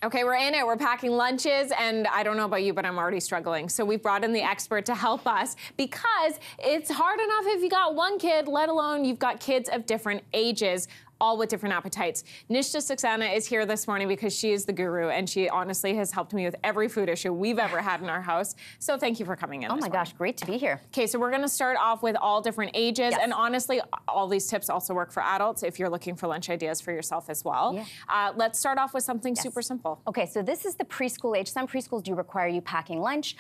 Okay, we're in it. We're packing lunches, and I don't know about you, but I'm already struggling. So we've brought in the expert to help us because it's hard enough if you got one kid, let alone you've got kids of different ages, all with different appetites. Nishta Saxena is here this morning because she is the guru, and she honestly has helped me with every food issue we've ever had in our house. So thank you for coming in. Oh my gosh, great to be here. Okay, so we're gonna start off with all different ages, Yes. and honestly, all these tips also work for adults if you're looking for lunch ideas for yourself as well. Yeah. Let's start off with something super simple. Okay, so this is the preschool age. Some preschools do require you packing lunch.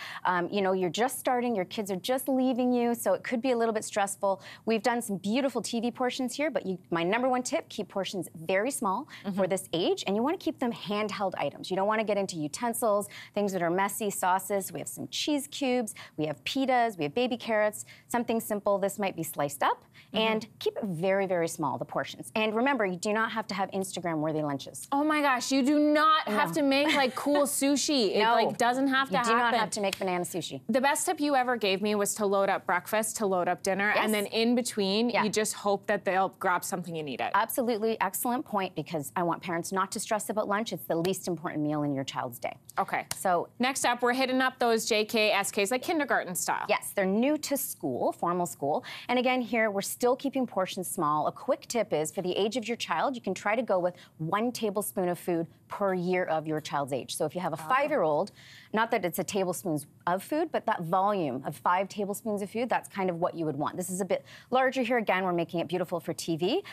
You know, you're just starting, your kids are just leaving you, so it could be a little bit stressful. We've done some beautiful TV portions here, but my number one tip, keep portions very small for this age, and you want to keep them handheld items. You don't want to get into utensils, things that are messy, sauces. We have some cheese cubes, we have pitas, we have baby carrots, something simple. This might be sliced up, and keep it very, very small, the portions. And remember, you do not have to have Instagram-worthy lunches. Oh my gosh, you do not have to make like cool sushi. It like doesn't have to happen. You do not have to make banana sushi. The best tip you ever gave me was to load up breakfast, to load up dinner, and then in between, you just hope that they'll grab something and eat it. Absolutely, excellent point, because I want parents not to stress about lunch. It's the least important meal in your child's day. Okay. So next up, we're hitting up those JK, SKs, like kindergarten style. Yes, they're new to school, formal school. And again, here, we're still keeping portions small. A quick tip is, for the age of your child, you can try to go with 1 tablespoon of food per year of your child's age. So if you have a 5-year-old, not that it's a tablespoon of food, but that volume of 5 tablespoons of food, that's kind of what you would want. This is a bit larger here. Again, we're making it beautiful for TV.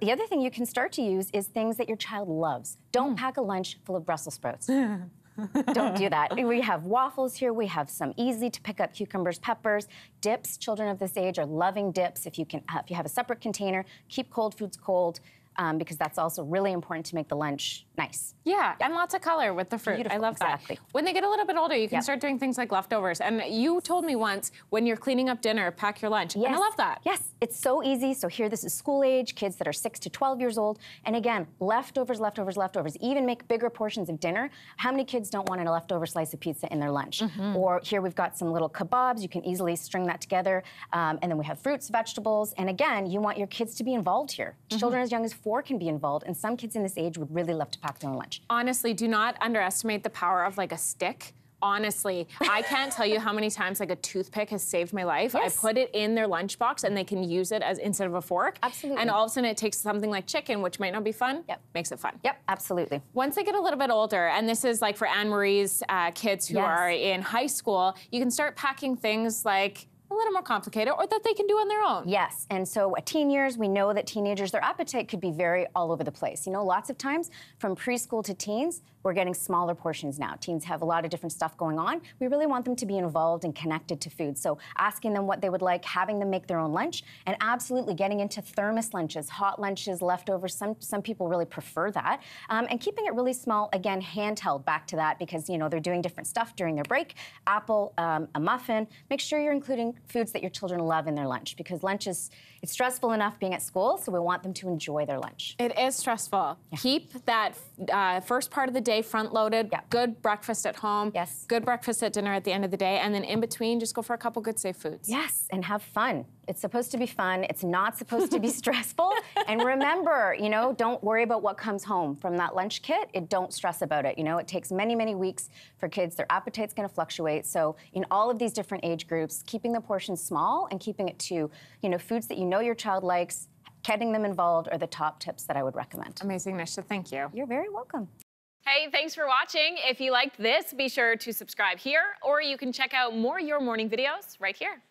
The other thing you can start to use is things that your child loves. Don't pack a lunch full of Brussels sprouts. Don't do that. We have waffles here. We have some easy to pick up cucumbers, peppers, dips. Children of this age are loving dips. If you have a separate container, keep cold foods cold. Because that's also really important to make the lunch nice. Yeah, and lots of color with the fruit. Beautiful. I love that. Exactly. When they get a little bit older, you can start doing things like leftovers. And you told me once, when you're cleaning up dinner, pack your lunch. And I love that. Yes, it's so easy. So here, this is school age, kids that are 6 to 12 years old. And again, leftovers, leftovers, leftovers. Even make bigger portions of dinner. How many kids don't want a leftover slice of pizza in their lunch? Or here we've got some little kebabs. You can easily string that together. And then we have fruits, vegetables. And again, you want your kids to be involved here. Children as young as 4 can be involved. And some kids in this age would really love to pack their own lunch. Honestly, do not underestimate the power of like a stick. Honestly, I can't tell you how many times like a toothpick has saved my life. I put it in their lunchbox and they can use it as instead of a fork. Absolutely. And all of a sudden it takes something like chicken, which might not be fun, makes it fun. Yep, absolutely. Once they get a little bit older, and this is like for Anne-Marie's kids who are in high school, you can start packing things like a little more complicated, or that they can do on their own. Yes, and so teen years, we know that teenagers, their appetite could be very all over the place. You know, lots of times from preschool to teens, we're getting smaller portions now. Teens have a lot of different stuff going on. We really want them to be involved and connected to food. So asking them what they would like, having them make their own lunch, and absolutely getting into thermos lunches, hot lunches, leftovers. Some people really prefer that. And keeping it really small, again, handheld, back to that, because, you know, they're doing different stuff during their break. Apple, a muffin. Make sure you're including foods that your children love in their lunch, because lunch is, it's stressful enough being at school, so we want them to enjoy their lunch. It is stressful. Keep that first part of the day front-loaded, good breakfast at home, good breakfast at dinner at the end of the day, and then in between, just go for a couple good, safe foods. Yes, and have fun. It's supposed to be fun. It's not supposed to be stressful. And remember, you know, don't worry about what comes home from that lunch kit. Don't stress about it. You know, it takes many, many weeks for kids. Their appetite's going to fluctuate. So in all of these different age groups, keeping the portions small and keeping it to, you know, foods that you know your child likes, getting them involved are the top tips that I would recommend. Amazing, Nishta. Thank you. You're very welcome. Hey, thanks for watching. If you liked this, be sure to subscribe here, or you can check out more Your Morning videos right here.